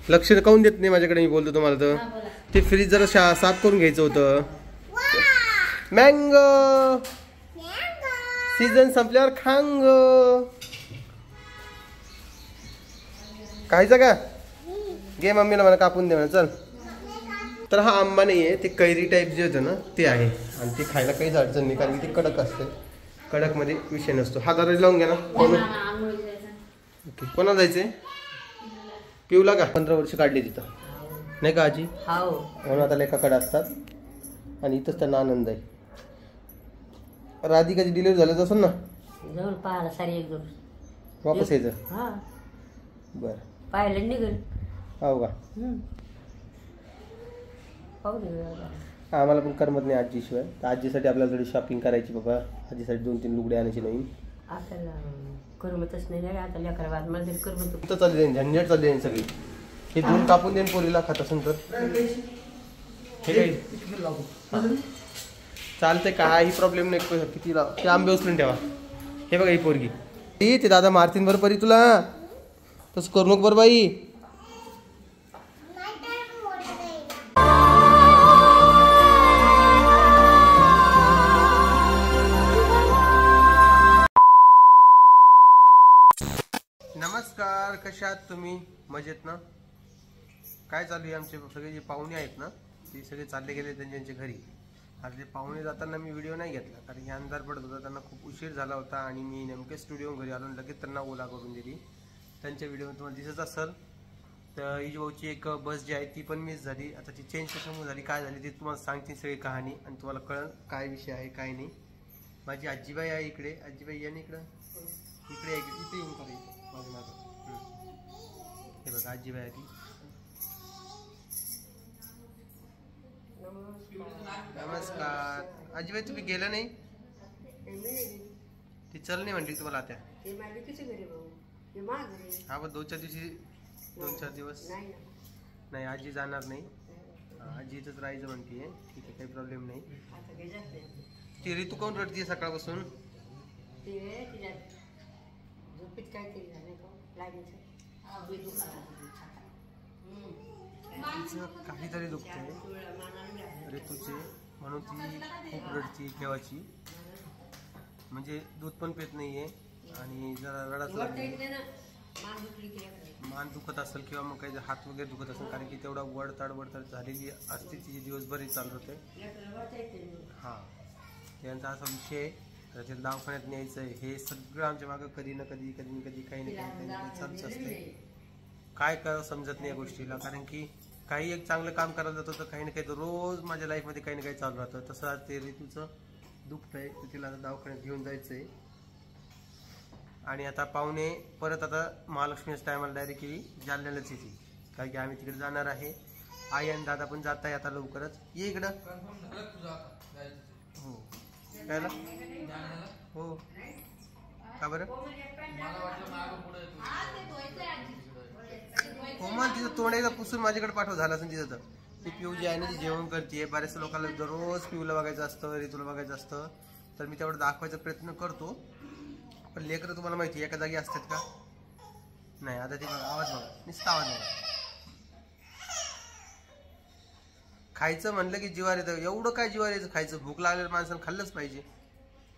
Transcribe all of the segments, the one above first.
लक्ष काऊन देत नाही माझ्याकडे? मी बोलतो तुम्हाला तर ते फ्रीज जरा साफ करून घ्यायचं होतं. मँगो सीझन संपल्यावर खांग खायचं का? घे मम्मीला मला कापून दे म्हणा. चल. तर हा आंबा नाही आहे, ते कैरी टाईप जे होतं ना ते आहे आणि ते खायला काहीच अडचण नाही कारण की ते कडक असते. कडकमध्ये विषय नसतो. हा दरवाजा लावून घ्या ना. ओके. कोणाला जायचंय? पिऊला का? 15 वर्ष काढली तिथं नाही का आजी? म्हणून आता लेखाकडे असतात आणि इथंच त्यांना आनंद आहे. राधिकाची डिलिव्हरी झालं असेल ना? जाऊन पाहायला सारी एक दिवस वापस यायचं. बरं पाहायला निघेल. हो का? आम्हाला पण करमत नाही आजीशिवाय. तर आजीसाठी आपल्याला थोडी शॉपिंग करायची बाबा. आजीसाठी 2-3 लुगडे आणायची नवीन. आपल्याला करमतच नाही आता लेकरा बाद मला तरी करमत. तर चालली जाईल झंझट चालली जाईल सगळी. हे दूध कापून देईन पोरीला खात असेल तर. हे काही चालतंय काही प्रॉब्लेम नाही. किती ते आंबे उचलून ठेवा. हे बघा ही पोरगी ते दादा मारतीन बरं परी तुला. तसं करू नको बरं बाई. नमस्कार, कशा आहात तुम्ही? मजेत ना? काय चालू आहे? आमचे सगळे जे पाहुणे आहेत ना ते सगळे चालले गेले त्यांच्या घरी. आता ते पाहुणे जाताना मी व्हिडिओ नाही घेतला कारण की अंधार पडत होता, त्यांना खूप उशीर झाला होता आणि मी नेमके स्टुडिओ घरी आलो लगेच त्यांना ओला करून दिली. त्यांच्या व्हिडिओ तुम्हाला दिसत असेल. तर इज भाऊची एक बस जी आहे ती पण मिस झाली. आता ती चेंज कशामुळे झाली काय झाली ते तुम्हाला सांगते सगळी कहाणी आणि तुम्हाला कळेल काय विषय आहे काय नाही. माझी आजीबाई आहे इकडे. आजीबाई या इकडं. इकडे इथे येऊन करा माझ्या मागं. हे बघा आजीबाई आहे ती. नमस्कार. आजीबाई तुम्ही गेला नाही? ती चल नाही म्हणली तुम्हाला आता. हा पण 2-4 दिवशी 2-4 दिवस नाही आजी जाणार नाही. आजी इथंच राहायचं म्हणते. ठीक आहे काही प्रॉब्लेम नाही. ती ऋतू कोण रडतीये सकाळपासून? काहीतरी दुखतंय ऋतूचे म्हणून ती खूप रडती केव्हाची. म्हणजे दूध पण पित नाहीये आणि जरा रडाच लागली. मान दुखत असेल किंवा मग काही हात वगैरे दुखत असेल कारण की तेवढा वडताड झालेली असते तिची दिवसभरही चालू होते. हां त्यांचा असा विषय आहे. त्याच्या दवाखान्यात न्यायचं आहे हे सगळं आमच्या मागं कधी ना कधी काही ना काही चालूच असते. काय करावं समजत नाही या गोष्टीला कारण की काही एक चांगलं काम करायला जातो तर काही ना काही रोज माझ्या लाईफमध्ये काही ना काही चालू राहतं. तसं ते ऋतूचं दुखतंय तर तिला आता दवाखान्यात घेऊन जायचं आहे. आणि आता पाहुणे परत आता महालक्ष्मीच्या टायमाला डायरेक्टली जालन्यालाच येते कारण की आम्ही तिकडे जाणार आहे. आई आणि दादा पण जात आहे आता लवकरच. ये इकडं. हो कायला? हो का बरं? कोमल तिचं तोंड एकदा पुसून माझ्याकडे पाठव झालं असेल तिथं. तर ती पिऊ जी आहे ना ती जेवण करते. बऱ्याचशा लोकांना दररोज पिऊला बघायचं असतं ऋतूला बघायचं असतं तर मी तेवढं दाखवायचा प्रयत्न करतो. पण लेकरं तुम्हाला माहिती एका जागी असतात का? नाही. आता ते बघा आवाज बघा नुसता आवाज बघा. खायचं म्हणलं की जिवार येतं. एवढं काय जिवार यायचं खायचं? भूक लागलेलं माणसानं खाल्लंच पाहिजे.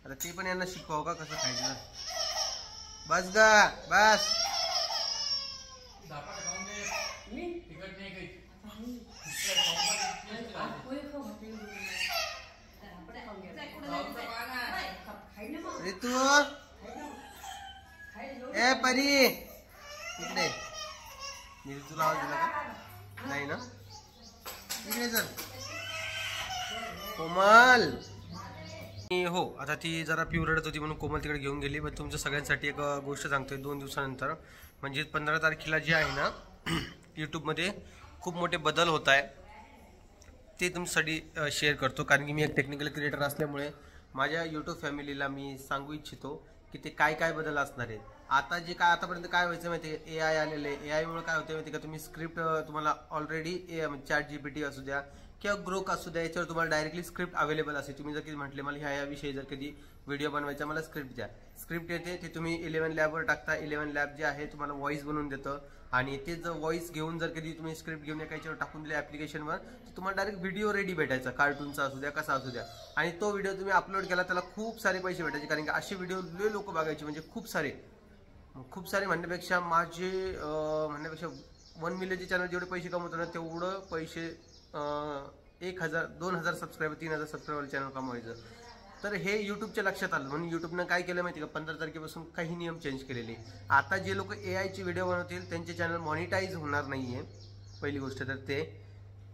आता ते पण यांना शिकवावं का कसं खायचं? बस गा बस. ऋतू ए परी इकडे. ऋतूला आवाज दिला का? नाही ना. इकडे चल कोमल. हो आता ती जरा पिऊ रडत होती म्हणून कोमल तिकडे घेऊन गेली. पण तुमच्या सगळ्यांसाठी एक गोष्ट सांगतोय. 2 दिवसानंतर म्हणजे 15 तारखेला जी आहे ना यूट्यूबमध्ये खूप मोठे बदल होत आहे ते तुमच्यासाठी शेअर करतो कारण की मी एक टेक्निकल क्रिएटर असल्यामुळे माझ्या यूट्यूब फॅमिलीला मी सांगू इच्छितो की ते काय काय बदल असणार आहेत. आता जे काय आतापर्यंत काय व्हायचं माहिती आहे? AI आलेले. AI मुळे काय होते माहिती का? तुम्ही स्क्रिप्ट तुम्हाला ऑलरेडी ChatGPT असू द्या किंवा ग्रोक असू द्या याच्यावर तुम्हाला डायरेक्टली स्क्रिप्ट अवेलेबल असते. तुम्ही जर कधी म्हटले मला ह्या विषयी जर कधी व्हिडिओ बनवायचा मला स्क्रिप्ट द्या. स्क्रिप्ट येते ते तुम्ही 11 लॅबवर टाकता. 11 लॅब जे आहे तुम्हाला व्हॉइस बनवून देतं. आणि ते जर व्हॉइस घेऊन जर कधी तुम्ही स्क्रिप्ट घेऊन एका याच्यावर टाकून दिले ॲप्लिकेशनवर तर तुम्हाला डायरेक्ट व्हिडिओ रेडी भेटायचा, कार्टूनचा असू द्या कसा असू द्या. आणि तो व्हिडिओ तुम्ही अपलोड केला त्याला खूप सारे पैसे भेटायचे, कारण की असे व्हिडिओ लय लोक बघायचे, म्हणजे खूप सारे म्हणण्यापेक्षा 1 मिलियनचे चॅनल जेवढे पैसे कमवतो ना तेवढं पैसे 1000 2000 सबस्क्रायबर 3000 सबस्क्रायबर चॅनल कमवायचं. तर हे यूट्यूबच्या लक्षात आलं, म्हणून यूट्यूबनं काय केलं माहिती का, 15 तारखेपासून काही नियम चेंज केलेले. आता जे लोक AI ची व्हिडिओ बनवतील त्यांचे चॅनल मॉनिटाईज होणार नाहीये, पहिली गोष्ट. तर ते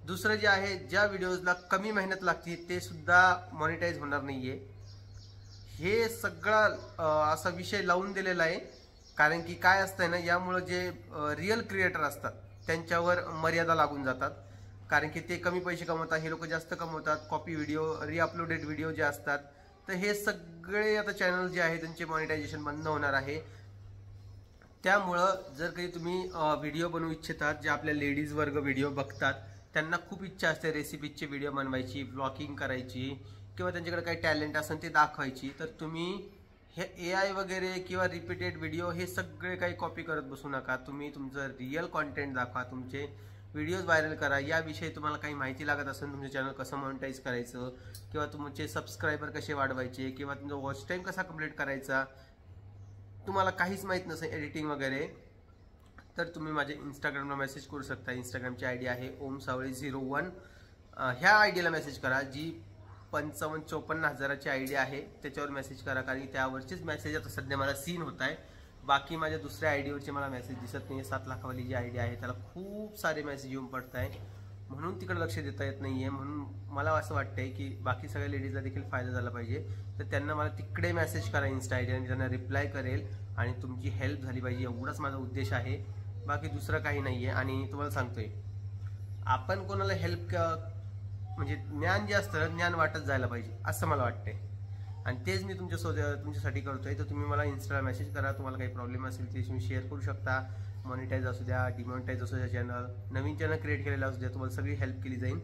दुसरं जे आहे, ज्या व्हिडिओजला कमी मेहनत लागते ते सुद्धा मॉनिटाईज होणार नाहीये. हे सगळं असा विषय लावून दिलेला आहे, कारण की काय असतंय ना, यामुळं जे रिअल क्रिएटर असतात त्यांच्यावर मर्यादा लागून जातात, कारण की ते कमी पैसे कमवतात, हे लोक जास्त कमवतात. कॉपी व्हिडिओ, रिअपलोडेड व्हिडिओ जे असतात, तर हे सगळे आता चॅनल जे आहे त्यांचे मॉनिटायझेशन बंद होणार आहे. त्यामुळं जर काही तुम्ही व्हिडिओ बनवू इच्छितात, जे आपल्या लेडीज वर्ग व्हिडिओ बघतात त्यांना खूप इच्छा असते रेसिपीचे व्हिडिओ बनवायची, ब्लॉगिंग करायची, किंवा त्यांच्याकडे काही टॅलेंट असेल ते दाखवायची, तर तुम्ही हे AI वगैरे किंवा रिपीटेड व्हिडिओ हे सगळे काही कॉपी करत बसू नका. तुम्ही तुमचं रिअल कॉन्टेंट दाखवा, तुमचे व्हिडिओज व्हायरल करा. याविषयी तुम्हाला काही माहिती लागत असेल, तुमचे चॅनल कसं मॉनिटाईज करायचं, किंवा तुमचे सबस्क्रायबर कसे वाढवायचे, किंवा तुमचा वॉच टाईम कसा कंप्लीट करायचा, तुम्हाला काहीच माहीत नसेल एडिटिंग वगैरे, तर तुम्ही माझ्या इंस्टाग्रामला मेसेज करू शकता. इंस्टाग्रामची ID आहे omsawale01. ह्या आयडीला मेसेज करा, जी 55-54 हजाराची ID आहे, त्याच्यावर मेसेज करा, कारण त्यावरचीच मेसेज आता सध्या मला सीन होत आहे. बाकी माझ्या दुसऱ्या आयडीवरचे मला मेसेज दिसत नाही. 7 लाखावाली जी ID आहे त्याला खूप सारे मेसेज येऊन पडत आहे, म्हणून तिकडे लक्ष देता येत नाहीये. म्हणून मला असं वाटतंय की बाकी सगळ्या लेडीजला देखील फायदा झाला पाहिजे, तर त्यांना मला तिकडे मेसेज करा इंस्टा आयडी, आणि त्यांना रिप्लाय करेल आणि तुमची हेल्प झाली पाहिजे, एवढाच माझा उद्देश आहे, बाकी दुसरं काही नाहीये. आणि तुम्हाला सांगतोय, आपण कोणाला हेल्प म्हणजे ज्ञान जे असतं ज्ञान वाटत जायला पाहिजे असं मला वाटतंय, आणि तेच मी तुमच्यासाठी करतोय. तर तुम्ही मला इंस्टाला मेसेज करा, तुम्हाला काही प्रॉब्लेम असेल ते तुम्ही शेअर करू शकता. मॉनिटाईज असू द्या, डिमॉनिटाईज असू द्या, चॅनल नवीन चॅनल क्रिएट केलेला असू द्या, तुम्हाला सगळी हेल्प केली जाईल.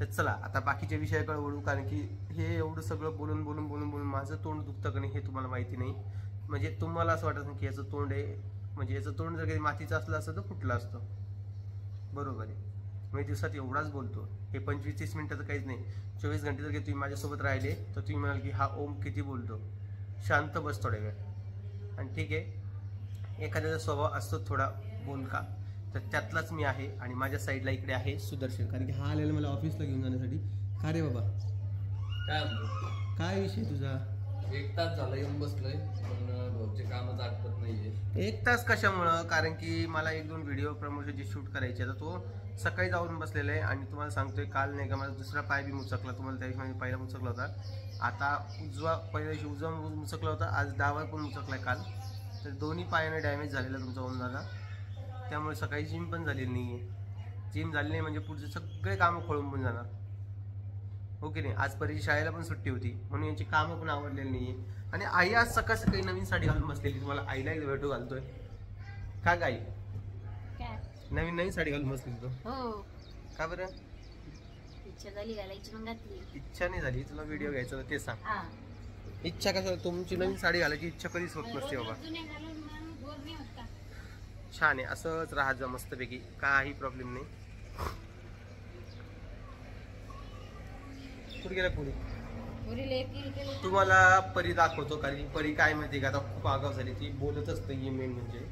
तर चला आता बाकीच्या विषयाकडे वळू, कारण की हे एवढं सगळं बोलून माझं तोंड दुखतं का नाही हे तुम्हाला माहिती नाही. म्हणजे तुम्हाला असं वाटत नाही की याचं तोंड आहे, म्हणजे याचं तोंड जर काही मातीचं असलं असतं तर फुटलं असतं, बरोबर आहे. मी दिवसात एवढाच बोलतो, हे 25-30 मिनिटाचं काहीच नाही. 24 घंटे जर काही तुम्ही माझ्यासोबत राहिले तर तुम्ही म्हणाल की हा ओम किती बोलतो, शांत बस थोड्या वेळ. आणि ठीक आहे, एखाद्याचा स्वभाव असतो थोडा बोलका, तर त्यातलाच मी आहे. आणि माझ्या साईडला इकडे आहे सुदर्शन, कारण की हा आलेला मला ऑफिसला घेऊन जाण्यासाठी. का रे बाबा, काय विषय तुझा? 1 तास झाला येऊन बसलोय, पण भाऊचे कामच आटपत नाहीये. 1 तास कशामुळं? कारण की मला 1-2 व्हिडिओ प्रमोशनचे शूट करायचे, तर तो सकाळी जाऊन बसलेला आहे. आणि तुम्हाला सांगतोय, काल नाही का माझा दुसरा पाय बी मुचकला, तुम्हाला त्या दिवशी पहिला मुचकला होता, आता पहिल्या दिवशी उजवा मुचकला होता, आज डावा पण मुचकलाय काल. तर दोन्ही पायाने डॅमेज झालेला तुमचा ओम दादा. त्यामुळे सकाळी जिम पण झालेली नाही आहे. जिम झाली नाही म्हणजे पुढचे सगळे कामं खोळून पण जाणार, हो की नाही. आज परीची शाळेला पण सुट्टी होती, म्हणून यांची कामं पण आवडलेली नाही आहे. आणि आई आज सकाळ सकाळी नवीन साडी घालून बसलेली, तुम्हाला आईला एक भेटू घालतोय का गाई? नवीन साडी घालून बसली तो. हो, का बरं? इच्छा झाली घालायची मग घातली. इच्छा नाही झाली, तुला व्हिडिओ घ्यायचा ते सांग. इच्छा कसं, तुमची नवीन साडी घालायची इच्छा कधीच होत नसते बाबा. छान आहे, असंच राहत जा मस्तपैकी, काही प्रॉब्लेम नाही. कुठे गेला पुढे? तुम्हाला परी दाखवतो, कारण की परी काय माहिती का, आता खूप आगाव झाली, ती बोलतच नाही मेन म्हणजे.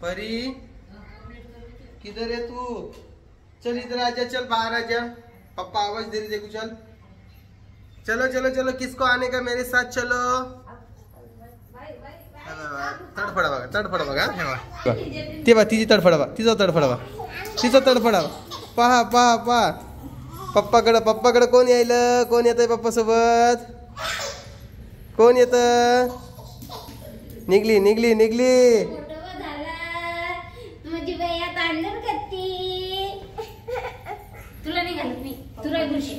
परी किधर है तू? चल इधर आजा, चल बाहर आजा, पापा आवाज दे रहे, देखो चल, चलो चलो चलो, किसको आने का मेरे साथ, चलो. तडफडा बघा ते बा, तिची तडफडा बा, तिचा तडफडा पहा पहा पहा. पप्पाकडे कोण यायलं, कोण येतंय पप्पा सोबत, कोण येत? निघली. तुला नाही घालत मी, तुला बुरशी.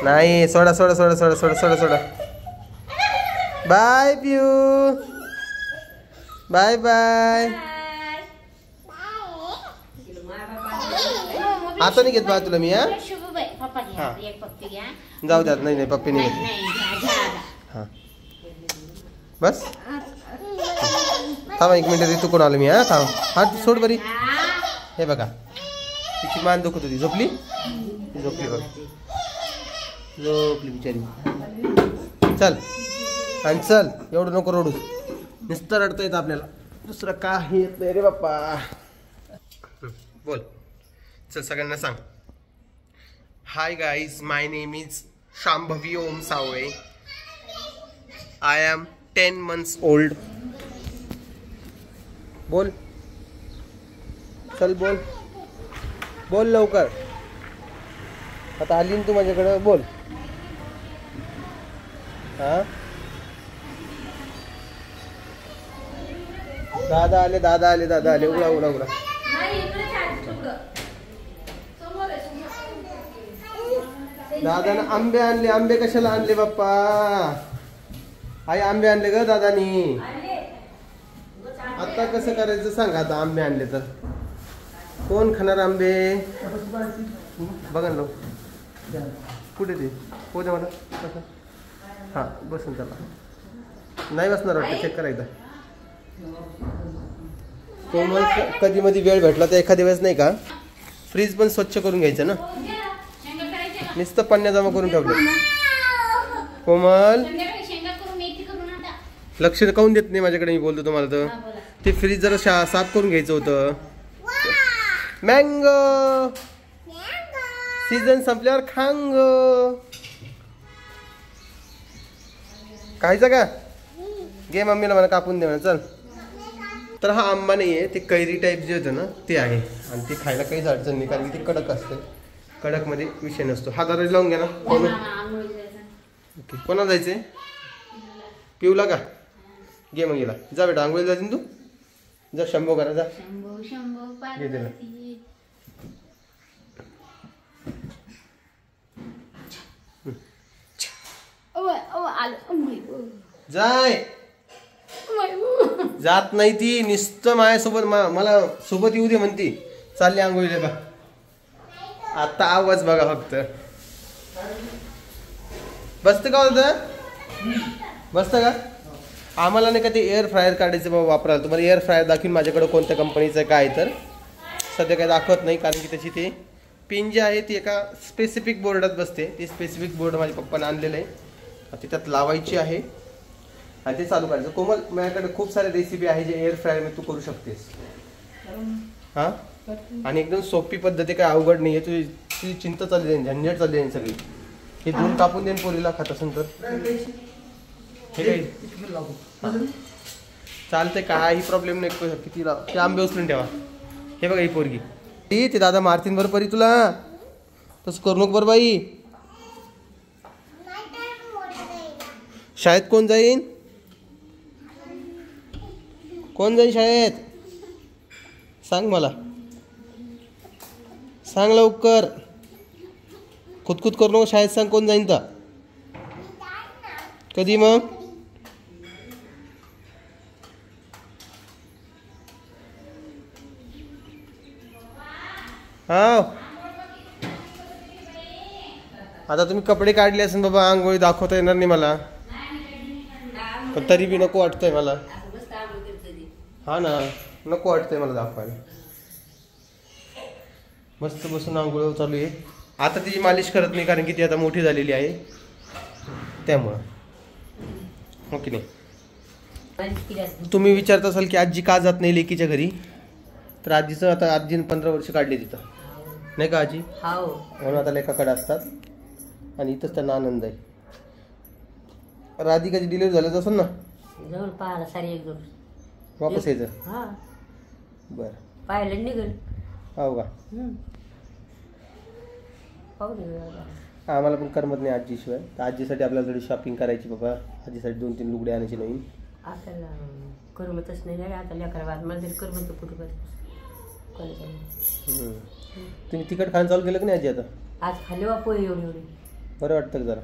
नाही, सोडा. बाय पियू, बाय. आता नाही घेत बा तुला मी. पप्पा घ्या, एक पप्पी घ्या. जाऊ द्या, नाही पप्पी नाही घेत. हा बस थांबा 1 मिनिट ऋतू कोण आलो मी. हा थांब हात सोड बरी. हे बघा तिची मान दुखत होती. झोपली झोपली बघ झोपली बिचारी. चल आणि चल एवढं नको रडू. नुसतं रडता येतं आपल्याला दुसरं काही येत नाही रे बाप्पा. बोल चल सगळ्यांना सांग. Hi guys my name is Shambhavi Om Sawale. I am 10 months old. बोल चल बोल बोल लवकर. आता आली ना तू माझ्याकडं. बोल. हा दादा आले दादा आले दादा आले. उघडा उघडा उघडा. दादानं आंबे आणले. आंबे कशाला आणले बाप्पा. आई आंबे आणले ग दादानी. आता कसं करायचं सांगा. आता आंबे आणले तर कोण खाणार आंबे. बघा ना कुठे ते पोहोच मला कसं. हां बसून चला. नाही बसणार वाटतं. चेक करायचं. कोमल कधी मध्ये वेळ भेटला तर एखाद्या वेळेस नाही का फ्रीज पण स्वच्छ करून घ्यायचं ना. नुसतं पाण्या जमा करून ठेवलं. कोमल लक्ष काऊन देत नाही माझ्याकडे. मी बोलतो तुम्हाला तर ते फ्रीज जरा साफ करून घ्यायचं होतं. मँगो सीझन संपल्यावर खांग खायचं का. घे मम्मीला मला कापून दे म्हणा. चल. तर हा आंबा नाही आहे ते कैरी टाईप जे होतं ना ते आहे. आणि ते खायला काहीच अडचण नाही कारण की ते कडक असते. कडकमध्ये विषय नसतो. हा दरवाजा लावून घ्या ना. ओके कोणाला जायचंय. पिऊला का. घे मग गेला. जा बेटा आंघोळीला जायचं तू. जा शंभो करा जा. घे तिला. जाय जात नाही ती. नुसतं माझ्यासोबत मला सोबत येऊ दे म्हणती. चालली आंघोळीला बा. आता आवाज बघा फक्त. बसतं का होतं. बसतं का. आम्हाला नाही का ते एअर फ्रायर काढायचं बाबा वापरायला. तुम्हाला एअर फ्रायर दाखवीन माझ्याकडे कोणत्या कंपनीचं आहे काय. तर सध्या काही दाखवत नाही कारण की त्याची ते पिन जी आहे ती एका स्पेसिफिक बोर्डात बसते. ती स्पेसिफिक बोर्ड माझ्या पप्पाने आणलेलं आहे. ती त्यात लावायची आहे आणि ते चालू करायचं. कोमल माझ्याकडे खूप सारे रेसिपी आहे जे एअर फ्रायरमध्ये तू करू शकतेस. हां आणि एकदम सोपी पद्धत आहे. काय अवघड नाही आहे. तुझी चिंता चालली जाईल. झंझट चालली जाईल सगळी. हे दोन कापून देईन पोरीला खात असेल तर. हे काही चालतंय काही प्रॉब्लेम नाही. किती ते आंबे उचलून ठेवा. हे बघा ही पोरगी ते दादा मारतीन बरं परी तुला. तसं करू नको बरं बाई. शाळेत कोण जाईन. कोण जाईल शाळेत सांग मला. सांग लवकर. खुदखुद करू नको. शाळेत सांग कोण जाईन तर. कधी मग. हा आता तुम्ही कपडे काढले असेल बाबा. आंघोळी दाखवता येणार नाही मला पण तरी बी नको वाटतंय मला. हा ना नको वाटतंय मला दाखवायला. मस्त बसून आंघोळ चालू आहे. आता तिची मालिश करत नाही कारण की ती आता मोठी झालेली आहे त्यामुळं. हो की नाही. तुम्ही विचारत असाल की आजी का जात नाही लेकीच्या घरी. तर आजीचं आता आजीनं 15 वर्ष काढली तिथं नाही का आजी. म्हणून आता लेखाकडे असतात आणि इथंच त्यांना आनंद आहे. राधिकाची डिलिव्हरी झालं असेल ना. जाऊन पाहायला सारी एक दोन वापस यायचं. हा बरं पाहायला निघेल. हो का. पाहू दे. आम्हाला पण करमत नाही आजीशिवाय. तर आजीसाठी आपल्याला थोडी शॉपिंग करायची बाबा. आजीसाठी 2-3 लुगडे आणायचे नवीन. आपल्याला करमतच नाही. आता लेकरा बाद मला तरी करमत कुठं तुम्ही तिखट खाणं चालू केलं की नाही आजी आता. आज खाली वा पोहे एवढी एवढी. बरं वाटतं का जरा.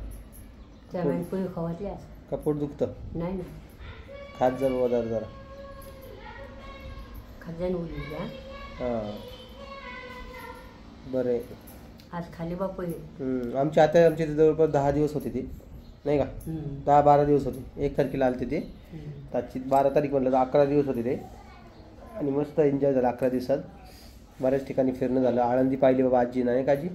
त्यामुळे पोहे खावातले आज. का पोट दुखतं. नाही ना खात जा बाबा जरा. खात जाईन उरली द्या. हां बरं आहे. आज खाली बा पोहे. आमच्या आता आमच्या इथे जवळपास 10 दिवस होते ते नाही का? 10-12 दिवस होते. 1 तारखेला आले ते. त्याची 12 तारीख म्हटलं तर 11 दिवस होते ते. आणि मस्त एन्जॉय झाला 11 दिवसात. बऱ्याच ठिकाणी फिरणं झालं. आळंदी पाहिली बाबा आजी नाही का आजी?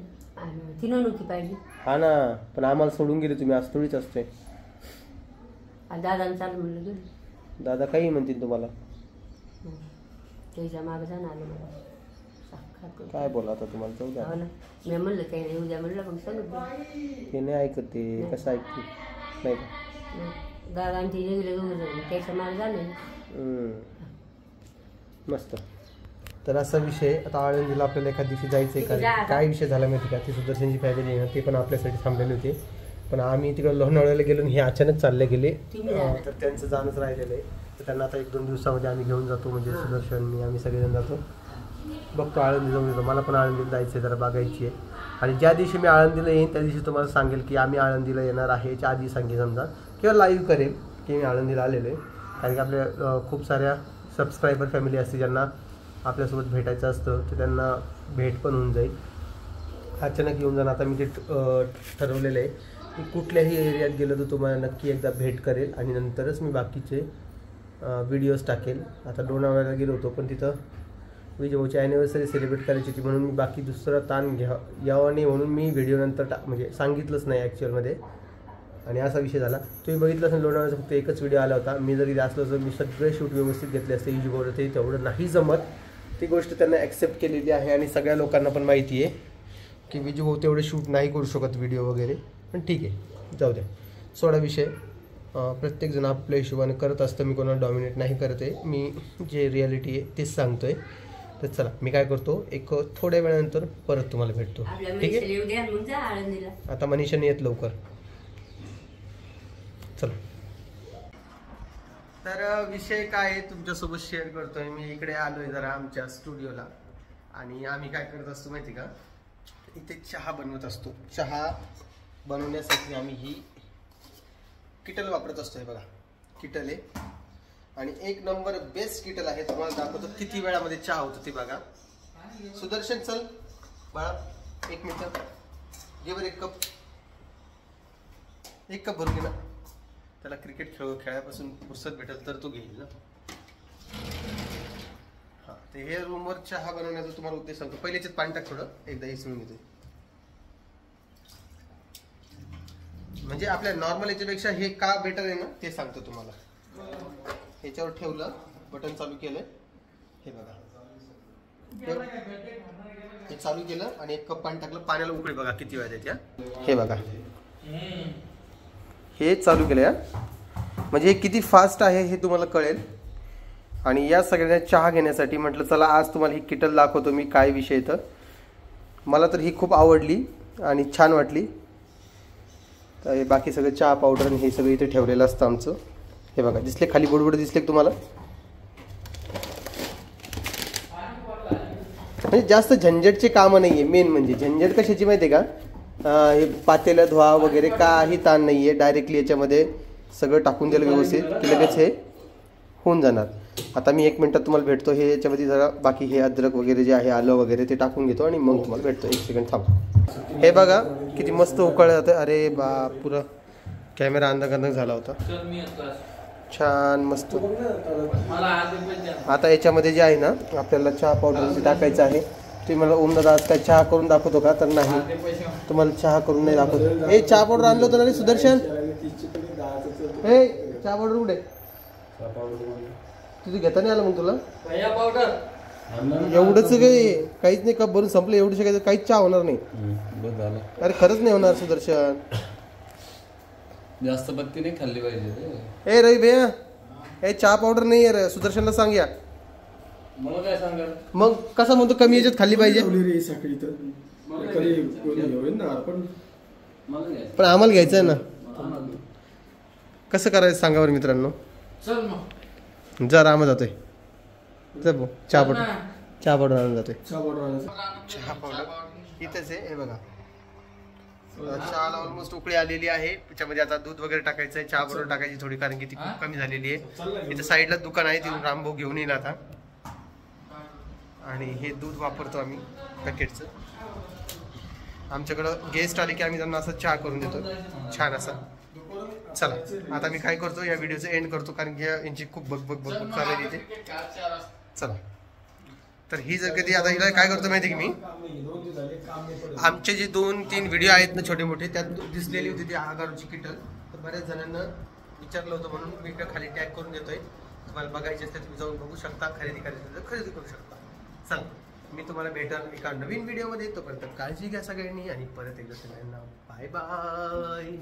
तिनं नव्हती पाहिली. हा ना, पण आम्हाला सोडून गेले तुम्ही. आज थोडीच असते. दादानं चालू म्हणलं गेलं. दादा काही म्हणतील तुम्हाला. त्याच्या मागं जाणं आलं मला. काय बोला आता तुम्हाला जाऊ द्या. मी म्हणलं काही नाही उद्या म्हणलं मग सांगत ते नाही ऐकत. ते कसं ऐकते नाही का? दादा आणि ती गेले दोघं जण त्याच्या मागं झालं. मस्त. तर असा विषय आता आळंदीला आपल्याला एखाद दिवशी जायचं आहे का? काय विषय झाला माहिती का? ती सुदर्शनची फॅमिली आहे ना, ते पण आपल्यासाठी थांबलेले होते. पण आम्ही तिकडे लोणावळ्याला गेलो आणि हे अचानक चालले गेले. तर त्यांचं जाणंच राहिलेलं आहे. तर त्यांना आता 1-2 दिवसामध्ये आम्ही घेऊन जातो. म्हणजे सुदर्शन मी आम्ही सगळेजण जातो. बघतो आळंदी जाऊन येतो. मला पण आळंदीला जायचं आहे, जरा बघायची आहे. आणि ज्या दिवशी मी आळंदीला येईन त्या दिवशी तुम्हाला सांगेल की आम्ही आळंदीला येणार आहे. याच्या आधी सांगेल समजा, किंवा लाईव्ह करेल की मी आळंदीला आलेलो आहे. कारण की आपल्या खूप साऱ्या सबस्क्रायबर फॅमिली असते ज्यांना आपल्यासोबत भेटायचं असतं, तर त्यांना भेट पण होऊन जाईल. अचानक येऊन जाणं. आता मी ते ठरवलेलं आहे की कुठल्याही एरियात गेलो तर तुम्हाला नक्की एकदा भेट करेल आणि नंतरच मी बाकीचे व्हिडिओज टाकेल. आता लोणावळ्याला गेलो होतो, पण तिथं विजयभाऊची ॲनिव्हर्सरी सेलिब्रेट करायची होती म्हणून मी बाकी दुसरा ताण यावं नाही म्हणून मी व्हिडिओ नंतर म्हणजे सांगितलंच नाही ॲक्च्युअलमध्ये. आणि असा विषय झाला. तुम्ही बघितलं असेल लोणावळ्याचा फक्त एकच व्हिडिओ आला होता. मी जरी असलो तर मी सगळे शूट व्यवस्थित घेतले असते. विजयभाऊला ते तेवढं नाही जमत. ती गोष्ट त्यांना ॲक्सेप्ट केलेली आहे आणि सगळ्या लोकांना पण माहिती आहे की विजयभाऊ तेवढे शूट नाही करू शकत व्हिडिओ वगैरे. पण ठीक आहे, जाऊ द्या, सोडा विषय. प्रत्येकजण आपल्या हिशोबाने करत असतं. मी कोणाला डॉमिनेट नाही करत आहे. मी जे रिॲलिटी आहे तेच सांगतो आहे. तर चला मी काय करतो, एक थोड्या वेळानंतर परत तुम्हाला भेटतो. ठीक आहे. आता मनीषाने येत लवकर. चला. तर विषय काय आहे तुमच्यासोबत शेअर करतोय. मी इकडे आलोय जरा आमच्या स्टुडिओला. आणि आम्ही काय करत असतो माहिती का, इथे चहा बनवत असतो. चहा बनवण्यासाठी आम्ही ही किटल वापरत असतो. हे बघा किटल आहे आणि 1 नंबर बेस्ट किटल आहे. तुम्हाला दाखवतो किती वेळामध्ये चहा होतो ते बघा. सुदर्शन चल बाळा 1 मिनिट घे बरं. 1 कप भरून घे ना. त्याला क्रिकेट खेळापासून फुर्सत भेटेल तर तो घेईल ना. हां, ते हे रूमवर चहा बनवण्याचा तुम्हाला उद्देश सांगतो. पहिले याच्यात पाणी टाक थोडं, एकदा हे सोडून घेते. म्हणजे आपल्या नॉर्मल याच्यापेक्षा हे का बेटर आहे ना ते सांगतो तुम्हाला. ह्याच्यावर ठेवलं, बटन चालू केलं, हे बघा हे चालू केलं आणि 1 कप पाणी टाकलं. पाण्याला उकळी बघा किती वेळ देते. हे बघा हे चालू केलं. म्हणजे हे किती फास्ट आहे हे तुम्हाला कळेल. आणि या सगळ्यांना चहा घेण्यासाठी म्हटलं चला आज तुम्हाला ही किटल दाखवतो मी. काय विषय तर मला तर ही खूप आवडली आणि छान वाटली. तर हे बाकी सगळं चहा पावडर हे सगळं इथे ठेवलेलं असतं आमचं. हे बघा दिसले खाली बुडबुड दिसले तुम्हाला. म्हणजे जास्त झंझटचे कामं नाही आहे. मेन म्हणजे झंझट कशाची माहिती आहे का, हे पातेलं धुवा वगैरे काही ताण नाही आहे. डायरेक्टली याच्यामध्ये सगळं टाकून दिलं व्यवस्थित की लगेच हे होऊन जाणार. आता मी 1 मिनिटात तुम्हाला भेटतो. हे याच्यामध्ये जरा बाकी हे अद्रक वगैरे जे आहे आलं वगैरे ते टाकून घेतो आणि मग तुम्हाला भेटतो. 1 सेकंड थांब. हे बघा किती मस्त उकळलं जातं. अरे बा पुरा कॅमेरा अंधाक झाला होता. छान मस्त. आता याच्यामध्ये जे आहे ना आपल्याला चहा पावडर टाकायचं आहे. तुम्ही मला ओमदादा आज काय चहा करून दाखवतो का, तर नाही तुम्हाला चहा करून नाही दाखवतो. हे चहा पावडर आणलं होतं ना रे सुदर्शन. हे चहा पावडर कुठे तुझं घेता नाही आलं मग तुला एवढंच काहीच नाही. कप भरून संपलं एवढं शिकायचं काहीच चहा होणार नाही. अरे खरंच नाही होणार सुदर्शन. जास्त बत्ती नाही खाल्ली पाहिजे. ए रवी भैया हे चहा पावडर नाही आहे सुदर्शनला सांग. या मला काय सांगाल मग कसा म्हणतो कमी याच्यात खाल्ली पाहिजे. पण आम्हाला घ्यायचं आहे ना. कसं करायचं सांगा बरं मित्रांनो. जरा आम्हाला जातोय चहा पावडर आणून जातोय. चहा पावडर इथेच आहे. हे बघा चहाला ऑलमोस्ट उकळी आलेली आहे. त्याच्यामध्ये आता दूध वगैरे टाकायचं आहे. चहा बरोबर टाकायची थोडी कारण की ती खूप कमी झालेली आहे. इथे साईडला दुकान आहे तिथून रामभाऊ घेऊन येईल आता. आणि हे दूध वापरतो आम्ही पॅकेटचं. आमच्याकडं गेस्ट आले की आम्ही त्यांना असं चहा करून देतो छान असा. चला आता मी काय करतो, या व्हिडिओचं एंड करतो, कारण की यांची खूप बघ चालू आहे तिथे. चला तर ही जर कधी आता हिला काय करतो माहिती की मी, आमचे जे 2-3 व्हिडिओ आहेत ना छोटे मोठे, त्यात दिसलेली होती ती आगारूची किटल. तर बऱ्याच जणांना विचारलं होतं म्हणून मी इकडे खाली टॅग करून देतोय. तुम्हाला बघायचे असते तुम्ही जाऊन बघू शकता, खरेदी करायची असेल तर खरेदी करू शकता. चला मी तुम्हाला भेटेल एका नवीन व्हिडिओमध्ये. तोपर्यंत काळजी घ्या सगळ्यांनी आणि परत एकदा सगळ्यांना बाय बाय.